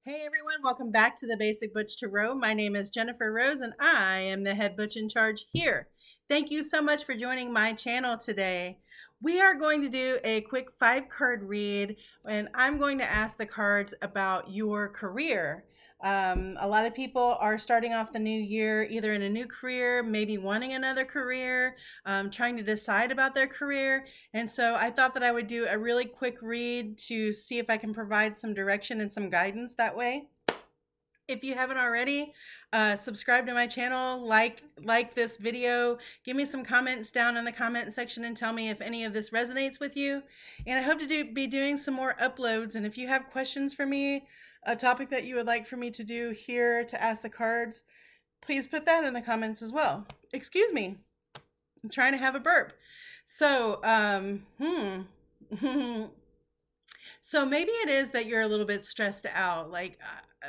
Hey everyone, welcome back to the Basic Butch Tarot. My name is Jennifer Rose and I am the head butch in charge here. Thank you so much for joining my channel today. We are going to do a quick 5-card read and I'm going to ask the cards about your career. A lot of people are starting off the new year either in a new career, maybe wanting another career, trying to decide about their career. And so I thought that I would do a really quick read to see if I can provide some direction and some guidance that way. If you haven't already, subscribe to my channel, like this video, give me some comments down in the comment section and tell me if any of this resonates with you. And I hope to be doing some more uploads. And if you have questions for me, a topic that you would like for me to do here to ask the cards, please put that in the comments as well. Excuse me, I'm trying to have a burp. So, so maybe it is that you're a little bit stressed out. Like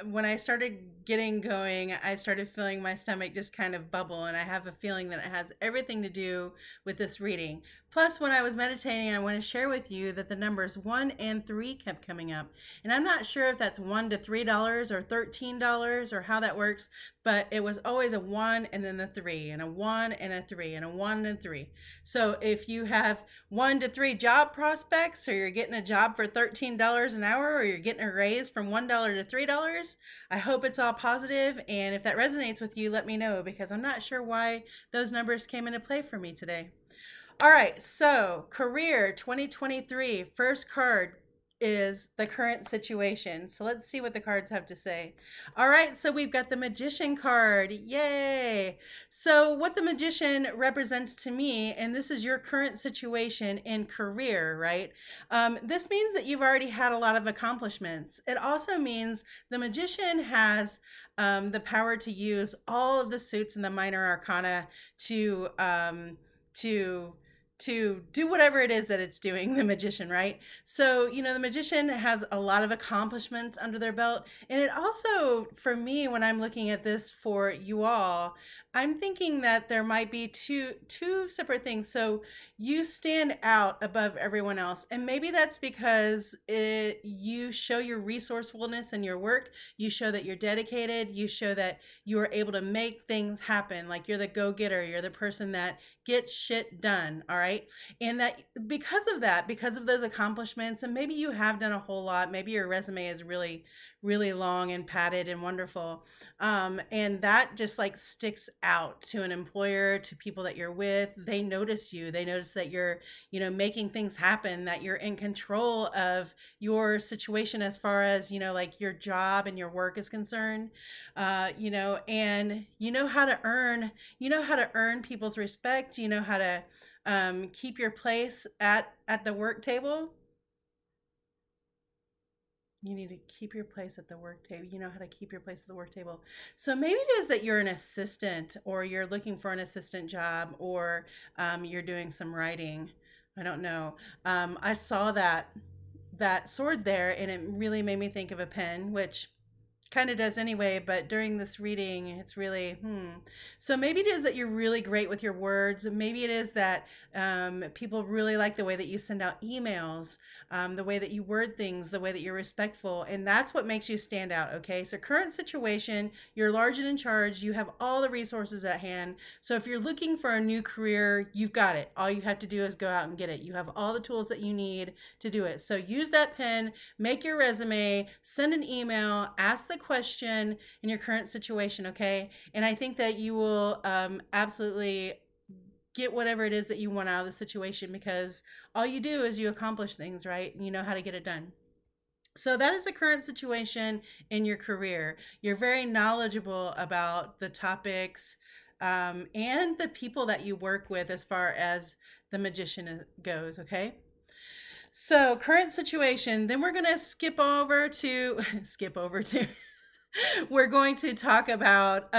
when I started getting going, I started feeling my stomach just kind of bubble, and I have a feeling that it has everything to do with this reading. Plus, when I was meditating, I want to share with you that the numbers 1 and 3 kept coming up. And I'm not sure if that's $1 to $3 or $13 or how that works, but it was always a 1 and then the 3 and a 1 and a 3 and a 1 and 3. So if you have 1 to 3 job prospects, or you're getting a job for $13 an hour, or you're getting a raise from $1 to $3, I hope it's all positive. And if that resonates with you, let me know, because I'm not sure why those numbers came into play for me today. All right, so career 2023, first card is the current situation. So let's see what the cards have to say. All right, so we've got the Magician card. Yay! So what the Magician represents to me, and this is your current situation in career, right? This means that you've already had a lot of accomplishments. It also means the Magician has the power to use all of the suits and the minor arcana to to do whatever it is that it's doing, the Magician, right? So, the Magician has a lot of accomplishments under their belt. And it also, for me, when I'm looking at this for you all, I'm thinking that there might be two separate things. So you stand out above everyone else. And maybe that's because you show your resourcefulness in your work. You show that you're dedicated. You show that you are able to make things happen. Like you're the go-getter. You're the person that gets shit done. All right. And that because of that, because of those accomplishments, and maybe you have done a whole lot, maybe your resume is really, really long and padded and wonderful. And that just like sticks out to an employer, to people that you're with. They notice you. They notice that you're, making things happen, that you're in control of your situation as far as, like your job and your work is concerned. And you know how to earn people's respect. You know how to keep your place at the work table. You need to keep your place at the work table. You know how to keep your place at the work table. So maybe it is that you're an assistant, or you're looking for an assistant job, or you're doing some writing. I don't know. I saw that sword there, and it really made me think of a pen, which kind of does anyway, but during this reading it's really so maybe it is that you're really great with your words. Maybe it is that people really like the way that you send out emails, the way that you word things, the way that you're respectful, and that's what makes you stand out. Okay, so current situation, you're large and in charge, you have all the resources at hand. So if you're looking for a new career, you've got it. All you have to do is go out and get it. You have all the tools that you need to do it. So use that pen, make your resume, send an email, ask the question in your current situation, okay? And I think that you will absolutely get whatever it is that you want out of the situation, because all you do is you accomplish things, right? And you know how to get it done. So that is the current situation in your career. You're very knowledgeable about the topics and the people that you work with as far as the Magician goes, okay? So current situation, then we're going to skip over to we're going to talk about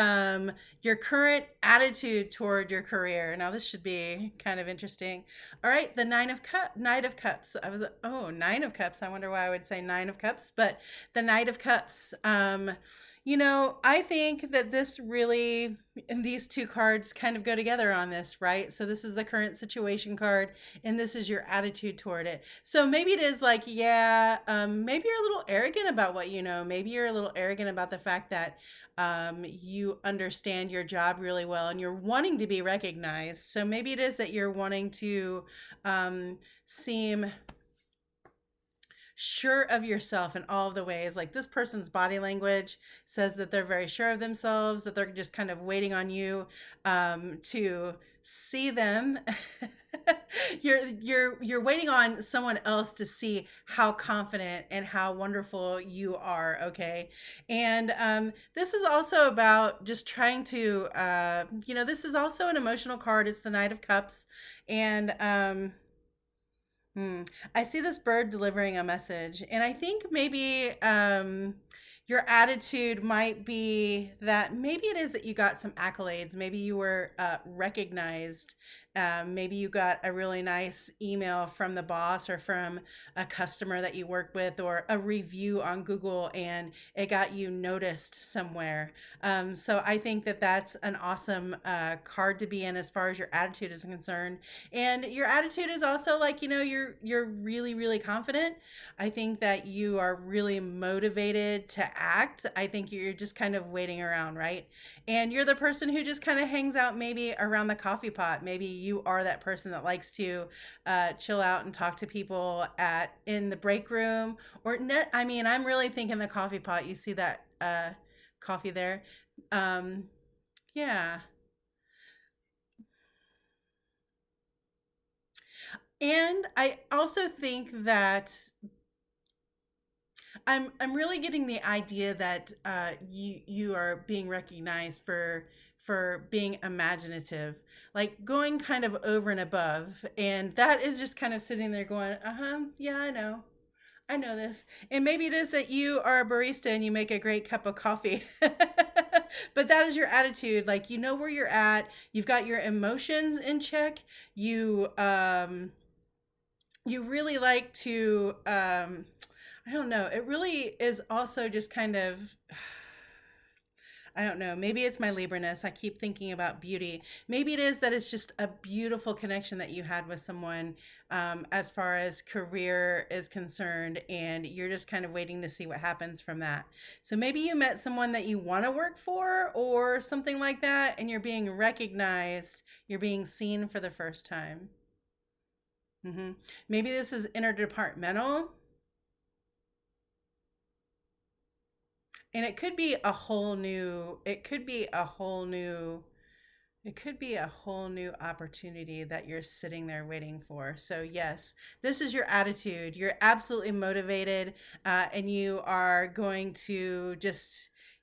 your current attitude toward your career. Now this should be kind of interesting. All right, the Knight of Cups. Nine of Cups. I wonder why I would say Nine of Cups, but the Knight of Cups. I think that this really, and these two cards kind of go together on this, right? So this is the current situation card, and this is your attitude toward it. So maybe it is like, yeah, maybe you're a little arrogant about what you know. Maybe you're a little arrogant about the fact that you understand your job really well and you're wanting to be recognized. So maybe it is that you're wanting to seem sure of yourself in all of the ways. Like this person's body language says that they're very sure of themselves, that they're just kind of waiting on you to see them. You're waiting on someone else to see how confident and how wonderful you are. Okay, and this is also about just trying to this is also an emotional card. It's the Knight of Cups, and I see this bird delivering a message, and I think maybe your attitude might be that maybe it is that you got some accolades. Maybe you were recognized. Maybe you got a really nice email from the boss or from a customer that you work with, or a review on Google, and it got you noticed somewhere. So I think that that's an awesome card to be in as far as your attitude is concerned. And your attitude is also like, you're really, really confident. I think that you are really motivated to act. I think you're just kind of waiting around, right? And you're the person who just kind of hangs out maybe around the coffee pot. Maybe you are that person that likes to chill out and talk to people at in the break room, or net. I mean, I'm really thinking the coffee pot. You see that coffee there? Um, yeah. And I also think that I'm really getting the idea that you are being recognized for being imaginative, like going kind of over and above, and that is just kind of sitting there going, yeah, I know this. And maybe it is that you are a barista and you make a great cup of coffee. But that is your attitude. Like you know where you're at. You've got your emotions in check. You really like to I don't know. It really is also just kind of I don't know. Maybe it's my Libra-ness. I keep thinking about beauty. Maybe it is that it's just a beautiful connection that you had with someone as far as career is concerned, and you're just kind of waiting to see what happens from that. So maybe you met someone that you want to work for or something like that, and you're being recognized, you're being seen for the first time. Maybe this is interdepartmental, and it could be a whole new opportunity that you're sitting there waiting for. So yes, this is your attitude. You're absolutely motivated, and you are going to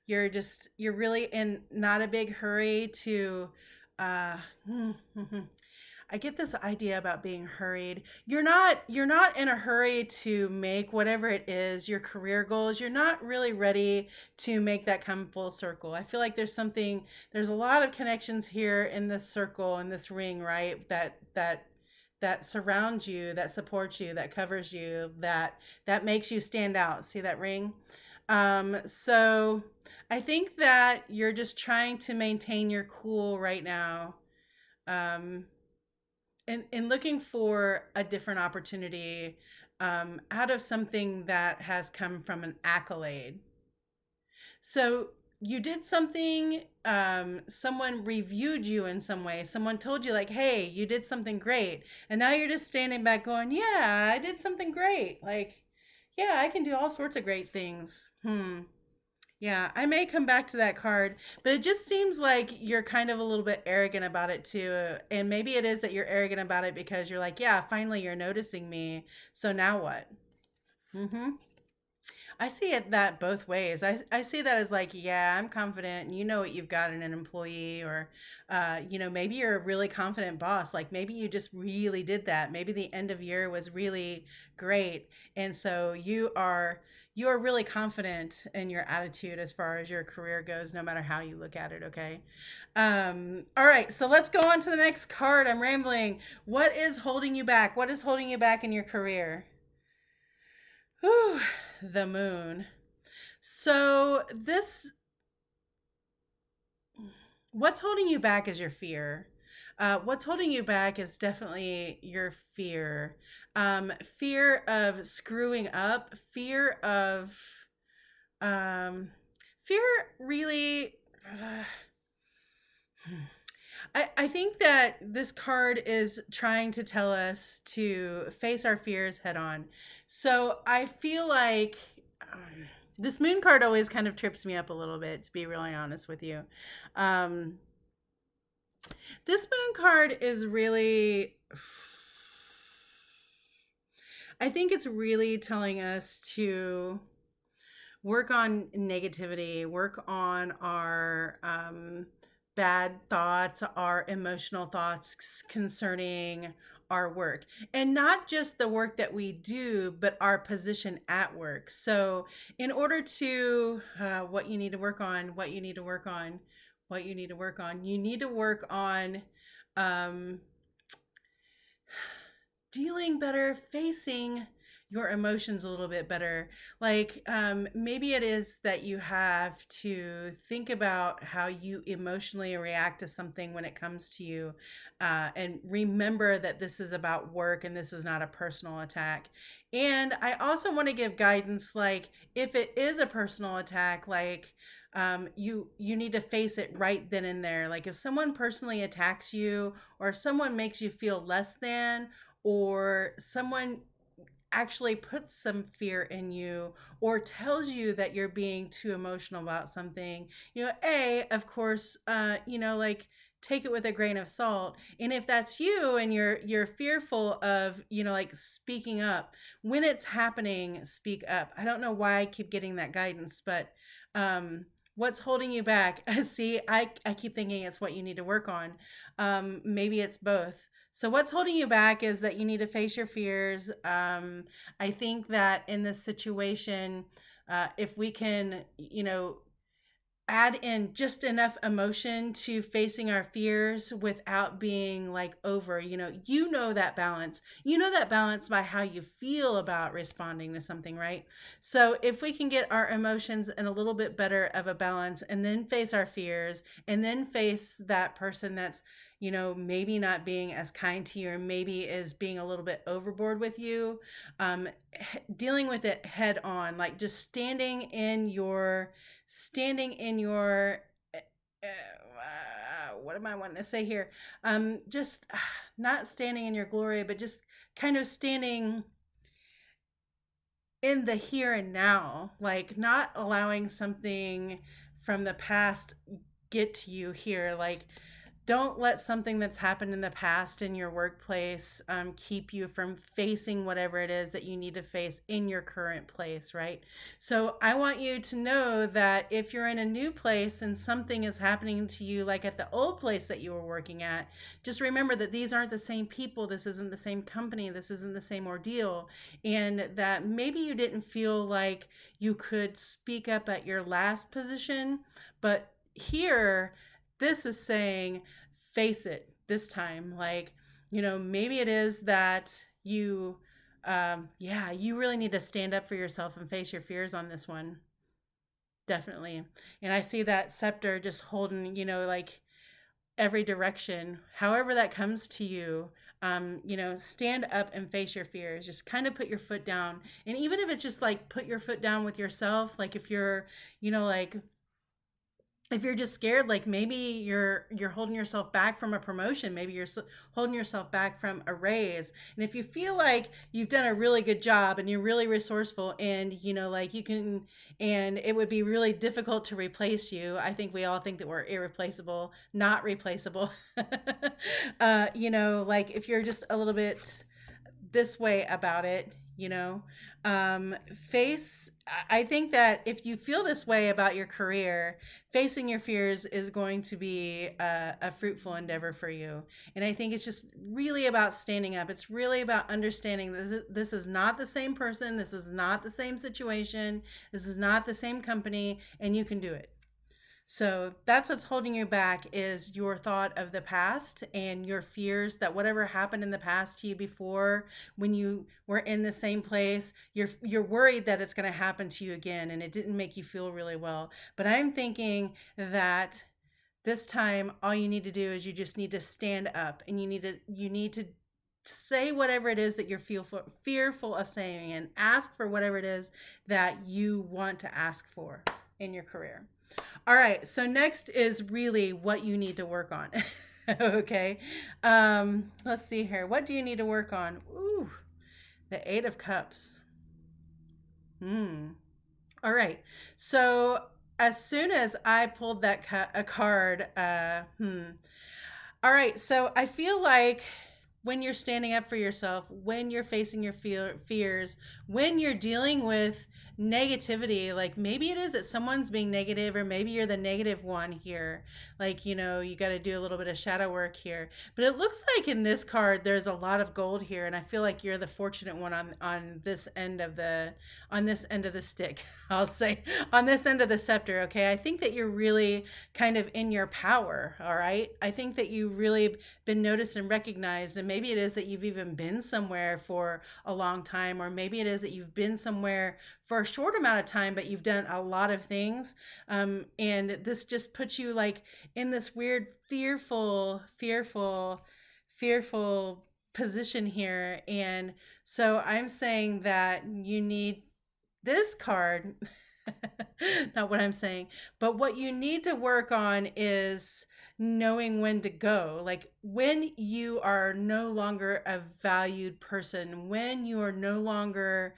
you're really in not a big hurry to uh, I get this idea about being hurried. You're not in a hurry to make whatever it is your career goals. You're not really ready to make that come full circle. I feel like there's a lot of connections here in this circle, in this ring, right? That surrounds you, that supports you, that covers you, that makes you stand out. See that ring? So I think that you're just trying to maintain your cool right now. Um, and looking for a different opportunity out of something that has come from an accolade. So you did something, someone reviewed you in some way, someone told you, like, hey, you did something great. And now you're just standing back going, yeah, I did something great. Like, yeah, I can do all sorts of great things. Yeah, I may come back to that card, but it just seems like you're kind of a little bit arrogant about it too. And maybe it is that you're arrogant about it because you're like, yeah, finally you're noticing me. So now what? Mm-hmm. I see it that both ways. I see that as like, yeah, I'm confident. You know what you've got in an employee, or, maybe you're a really confident boss. Like maybe you just really did that. Maybe the end of year was really great, and so you are really confident in your attitude as far as your career goes, no matter how you look at it. Okay. All right. So let's go on to the next card. I'm rambling. What is holding you back? What is holding you back in your career? Whew, the moon. So this What's holding you back is your fear. What's holding you back is definitely your fear. Fear of screwing up, um, fear really. I think that this card is trying to tell us to face our fears head on. So I feel like um, this moon card always kind of trips me up a little bit, to be really honest with you. Um, this moon card is really, I think it's really telling us to work on negativity, work on our bad thoughts, our emotional thoughts concerning our work. And not just the work that we do, but our position at work. So, in order to, what you need to work on, what you need to work on, what you need to work on, you need to work on um, dealing better, facing your emotions a little bit better. Like maybe it is that you have to think about how you emotionally react to something when it comes to you, and remember that this is about work and this is not a personal attack. And I also want to give guidance, like if it is a personal attack, like you need to face it right then and there. Like if someone personally attacks you, or if someone makes you feel less than, or someone actually puts some fear in you, or tells you that you're being too emotional about something, of course, like take it with a grain of salt. And if that's you and you're fearful of, like speaking up when it's happening, speak up. I don't know why I keep getting that guidance, but what's holding you back? See, I keep thinking it's what you need to work on. Maybe it's both. So what's holding you back is that you need to face your fears. I think that in this situation, if we can, add in just enough emotion to facing our fears without being like over, that balance. You know that balance by how you feel about responding to something, right? So if we can get our emotions in a little bit better of a balance, and then face our fears, and then face that person that's, maybe not being as kind to you, or maybe is being a little bit overboard with you, dealing with it head on, like just standing in your what am I wanting to say here? Just not standing in your glory, but just kind of standing in the here and now, like not allowing something from the past get to you here. Like don't let something that's happened in the past in your workplace keep you from facing whatever it is that you need to face in your current place, right? So I want you to know that if you're in a new place and something is happening to you like at the old place that you were working at, just remember that these aren't the same people, this isn't the same company, this isn't the same ordeal, and that maybe you didn't feel like you could speak up at your last position, but here this is saying face it this time. Like, maybe it is that you really need to stand up for yourself and face your fears on this one. Definitely. And I see that scepter just holding, like every direction, however that comes to you. Stand up and face your fears. Just kind of put your foot down. And even if it's just like put your foot down with yourself, like if you're, like if you're just scared, like maybe you're holding yourself back from a promotion, maybe you're holding yourself back from a raise, and if you feel like you've done a really good job and you're really resourceful, and like you can, and it would be really difficult to replace you. I think we all think that we're irreplaceable, not replaceable. Like if you're just a little bit this way about it, face I think that if you feel this way about your career, facing your fears is going to be a fruitful endeavor for you. And I think it's just really about standing up. It's really about understanding that this is not the same person, this is not the same situation, this is not the same company, and you can do it. So that's what's holding you back, is your thought of the past and your fears that whatever happened in the past to you before, when you were in the same place, you're worried that it's going to happen to you again, and it didn't make you feel really well. But I'm thinking that This time, all you need to do is you just need to stand up, and you need to say whatever it is that you're fearful of saying, and ask for whatever it is that you want to ask for in your career. All right, so next is really what you need to work on. Okay. Let's see here. What do you need to work on? Ooh, the Eight of Cups. Hmm. All right. So as soon as I pulled that a card, all right. So I feel like when you're standing up for yourself, when you're facing your fears, when you're dealing with negativity, like maybe it is that someone's being negative, or maybe you're the negative one here. Like, you got to do a little bit of shadow work here. But it looks like in this card, there's a lot of gold here. And I feel like you're the fortunate one on this end of the stick. I'll say on this end of the scepter. Okay. I think that you're really kind of in your power. All right. I think that you really been noticed and recognized. And maybe it is that you've even been somewhere for a long time, or maybe it is that you've been somewhere for a short amount of time, but you've done a lot of things. And this just puts you like in this weird, fearful position here. And so I'm saying that you need this card. Not what I'm saying, but what you need to work on is knowing when to go. Like when you are no longer a valued person, when you are no longer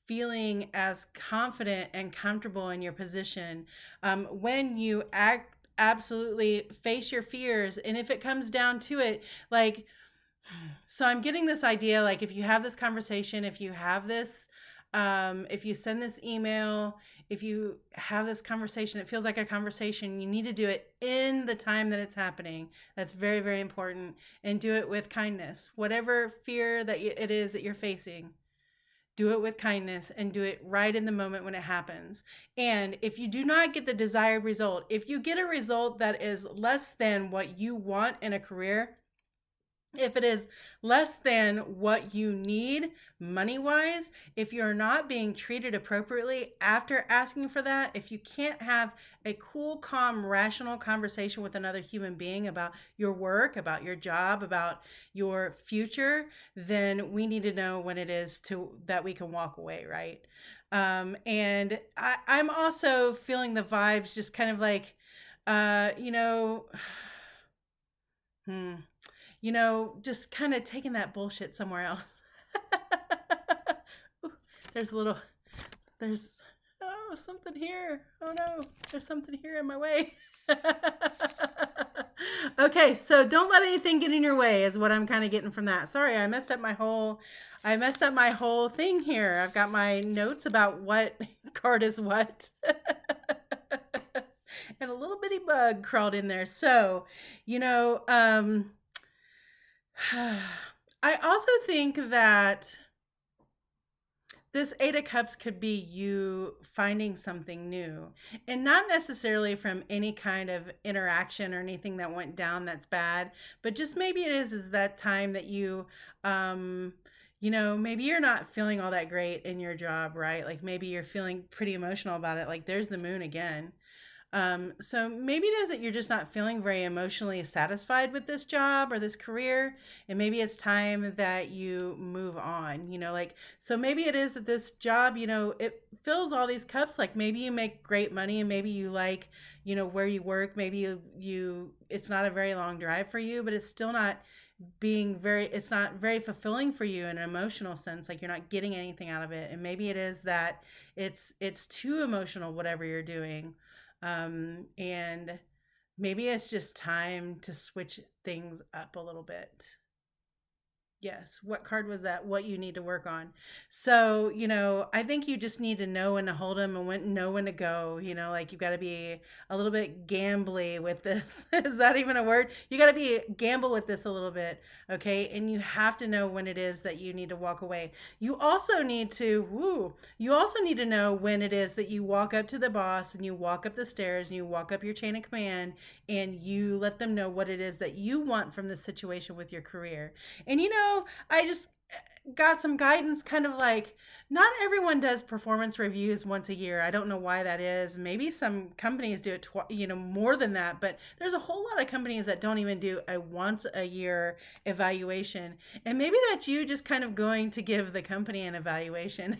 feeling as confident and comfortable in your position, when you absolutely face your fears. And if it comes down to it, like, so I'm getting this idea, like if you have this conversation, if you have this, if you send this email, if you have this conversation, it feels like a conversation. You need to do it in the time that it's happening. That's very, very important. And do it with kindness. Whatever fear that it is that you're facing, do it with kindness and do it right in the moment when it happens. And if you do not get the desired result, if you get a result that is less than what you want in a career, if it is less than what you need money wise, if you're not being treated appropriately after asking for that, if you can't have a cool, calm, rational conversation with another human being about your work, about your job, about your future, then we need to know when it is that we can walk away, right? And I'm also feeling the vibes just kind of like, uh, you know, hmm just kind of taking that bullshit somewhere else. Ooh, there's a little, there's, oh, something here. Oh no, there's something here in my way. Okay, so don't let anything get in your way is what I'm kind of getting from that. Sorry, I messed up my whole thing here. I've got my notes about what card is what. And a little bitty bug crawled in there. So, you know, I also think that this Eight of Cups could be you finding something new, and not necessarily from any kind of interaction or anything that went down that's bad, but just maybe it is that time that maybe you're not feeling all that great in your job, right? Like maybe you're feeling pretty emotional about it. Like there's the moon again. So maybe it is that you're just not feeling very emotionally satisfied with this job or this career, and maybe it's time that you move on, like, so maybe it is that this job, it fills all these cups. Like maybe you make great money, and maybe you like, where you work. Maybe it's not a very long drive for you, but it's still not it's not very fulfilling for you in an emotional sense. Like you're not getting anything out of it. And maybe it is that it's too emotional, whatever you're doing. And maybe it's just time to switch things up a little bit. Yes. What card was that? What you need to work on. So, I think you just need to know when to hold them and know when to go. Like you've got to be a little bit gambly with this. Is that even a word? You got to be gamble with this a little bit. Okay. And you have to know when it is that you need to walk away. You also need to know when it is that you walk up to the boss and you walk up the stairs and you walk up your chain of command and you let them know what it is that you want from the situation with your career. And got some guidance, kind of like, not everyone does performance reviews once a year. I don't know why that is. Maybe some companies do it more than that, but there's a whole lot of companies that don't even do a once a year evaluation. And maybe that's you just kind of going to give the company an evaluation.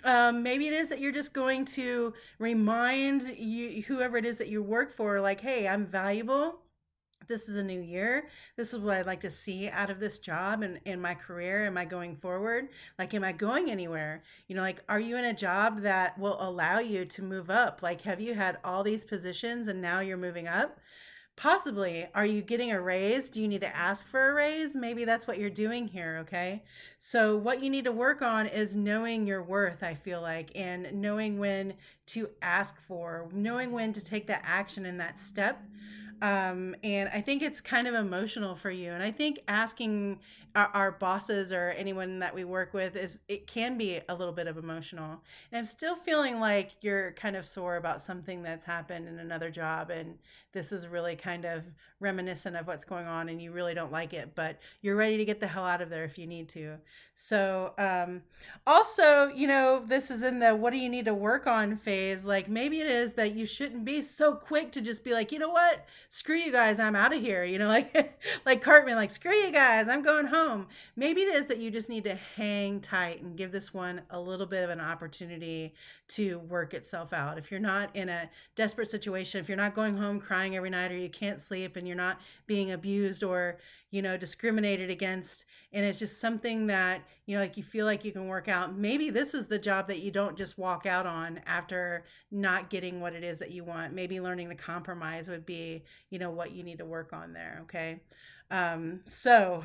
Maybe it is that you're just going to remind you, whoever it is that you work for, like, hey, I'm valuable. This is a new year. This is what I'd like to see out of this job and in my career. Am I going forward? Like, am I going anywhere? Like, are you in a job that will allow you to move up? Like, have you had all these positions and now you're moving up? Possibly. Are you getting a raise? Do you need to ask for a raise? Maybe that's what you're doing here, okay? So, what you need to work on is knowing your worth, I feel like, and knowing when to ask for, knowing when to take that action and that step. And I think it's kind of emotional for you. And I think asking our bosses or anyone that we work with, it can be a little bit of emotional. And I'm still feeling like you're kind of sore about something that's happened in another job, and this is really kind of reminiscent of what's going on, and you really don't like it, but you're ready to get the hell out of there if you need to. So, also, this is in the what do you need to work on phase. Like, maybe it is that you shouldn't be so quick to just be like, you know what, screw you guys, I'm out of here. Like like Cartman, like, screw you guys, I'm going home. Maybe it is that you just need to hang tight and give this one a little bit of an opportunity to work itself out. If you're not in a desperate situation, if you're not going home crying every night, or you can't sleep, and you're not being abused or discriminated against, and it's just something that like you feel like you can work out, maybe this is the job that you don't just walk out on after not getting what it is that you want. Maybe learning to compromise would be what you need to work on there. Okay. So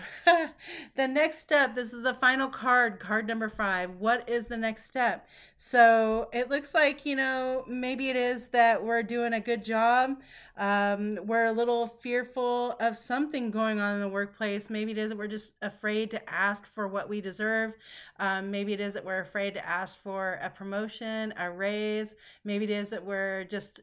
the next step, this is the final card number 5. What is the next step? So it looks like, maybe it is that we're doing a good job. We're a little fearful of something going on in the workplace. Maybe it is that we're just afraid to ask for what we deserve. Maybe it is that we're afraid to ask for a promotion, a raise. Maybe it is that we're just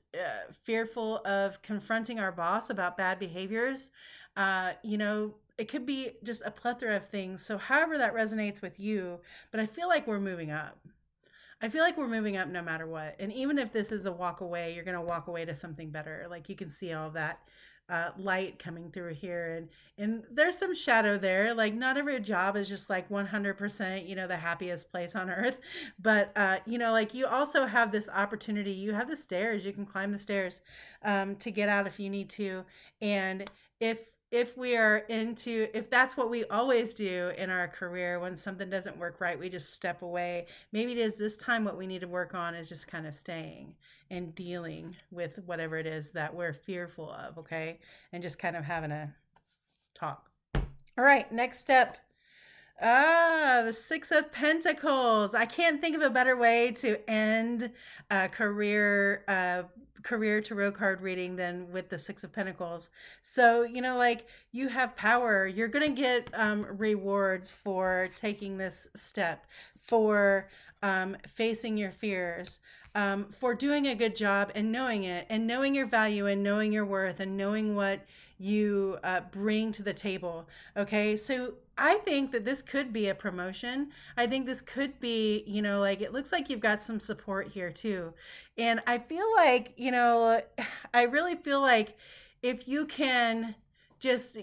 fearful of confronting our boss about bad behaviors. It could be just a plethora of things. So, however that resonates with you, but I feel like we're moving up. I feel like we're moving up no matter what. And even if this is a walk away, you're going to walk away to something better. Like, you can see all that light coming through here. And there's some shadow there. Like, not every job is just like 100%, the happiest place on earth. But, like, you also have this opportunity. You have the stairs. You can climb the stairs to get out if you need to. And if that's what we always do in our career, when something doesn't work right, we just step away. Maybe it is this time what we need to work on is just kind of staying and dealing with whatever it is that we're fearful of. Okay. And just kind of having a talk. All right, next step. The Six of Pentacles. I can't think of a better way to end a career tarot card reading than with the Six of Pentacles. So, like, you have power. You're going to get rewards for taking this step, for facing your fears, for doing a good job and knowing it, and knowing your value, and knowing your worth, and knowing what you bring to the table. Okay, so I think that this could be a promotion. I think this could be, like, it looks like you've got some support here too. And I feel like, I really feel like if you can just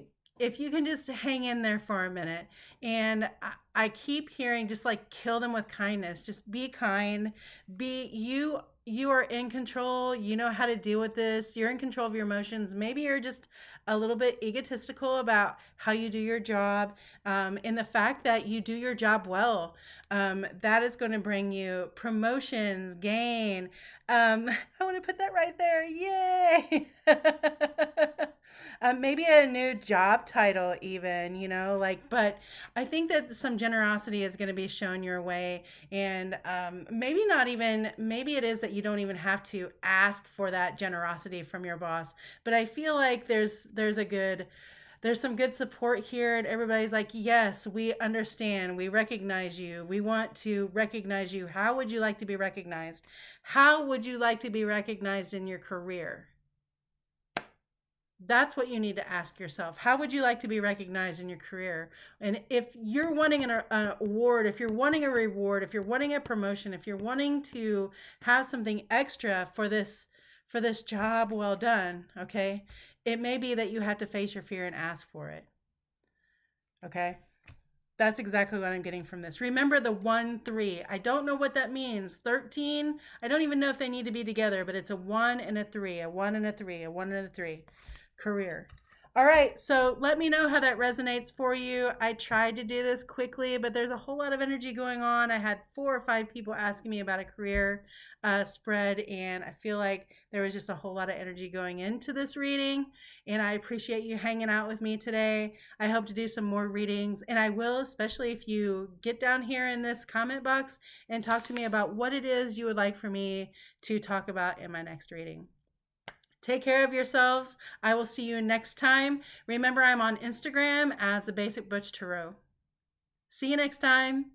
hang in there for a minute. And I keep hearing, just like, kill them with kindness. Just be kind. You are in control. You know how to deal with this. You're in control of your emotions. Maybe you're just a little bit egotistical about how you do your job, and the fact that you do your job well. That is going to bring you promotions, gain. I want to put that right there. Yay! Maybe a new job title, even, but I think that some generosity is going to be shown your way. And maybe it is that you don't even have to ask for that generosity from your boss. But I feel like there's some good support here, and everybody's like, yes, we understand, we recognize you, we want to recognize you. How would you like to be recognized? How would you like to be recognized in your career? That's what you need to ask yourself. How would you like to be recognized in your career? And if you're wanting an award, if you're wanting a reward, if you're wanting a promotion, if you're wanting to have something extra for this job well done, okay? It may be that you have to face your fear and ask for it. Okay? That's exactly what I'm getting from this. Remember the 1 3. I don't know what that means. 13. I don't even know if they need to be together, but it's a 1 and a 3, a 1 and a 3, a 1 and a 3. Career. All right, so let me know how that resonates for you. I tried to do this quickly, but there's a whole lot of energy going on. I had 4 or 5 people asking me about a career spread, and I feel like there was just a whole lot of energy going into this reading. And I appreciate you hanging out with me today. I hope to do some more readings, and I will, especially if you get down here in this comment box and talk to me about what it is you would like for me to talk about in my next reading. Take care of yourselves. I will see you next time. Remember, I'm on Instagram as the Basic Butch Tarot. See you next time.